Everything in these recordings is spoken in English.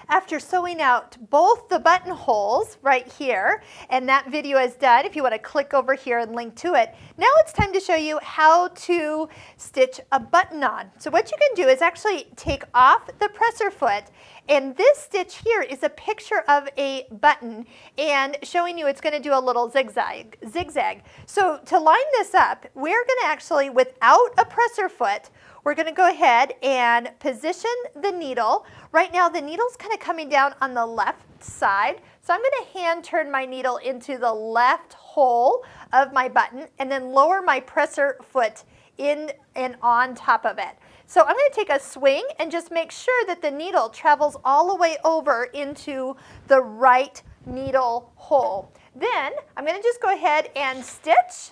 after sewing out both the buttonholes right here, and that video is done. If you want to click over here and link to it. Now it's time to show you how to stitch a button on. So what you can do is actually take off the presser foot, and this stitch here is a picture of a button and showing you it's going to do a little zigzag. So to line this up, we're going to actually, without a presser foot, we're going to go ahead and position the needle. Right now the needle's kind of coming down on the left side, so I'm going to hand turn my needle into the left hole of my button and then lower my presser foot in and on top of it. So I'm going to take a swing and just make sure that the needle travels all the way over into the right needle hole. Then I'm going to just go ahead and stitch.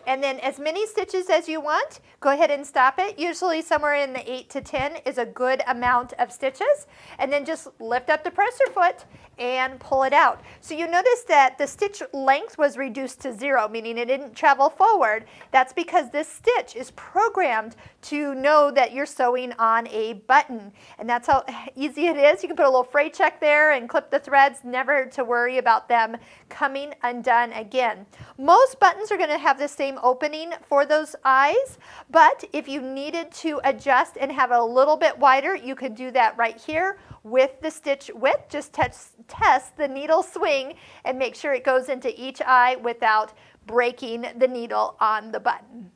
And then as many stitches as you want, go ahead and stop it. Usually somewhere in the 8 to 10 is a good amount of stitches. And then just lift up the presser foot and pull it out. So you notice that the stitch length was reduced to 0, meaning it didn't travel forward. That's because this stitch is programmed to know that you're sewing on a button. And that's how easy it is. You can put a little fray check there and clip the threads, never to worry about them coming undone again. Most buttons are going to have the same opening for those eyes, but if you needed to adjust and have it a little bit wider, you could do that right here with the stitch width. Just test the needle swing and make sure it goes into each eye without breaking the needle on the button.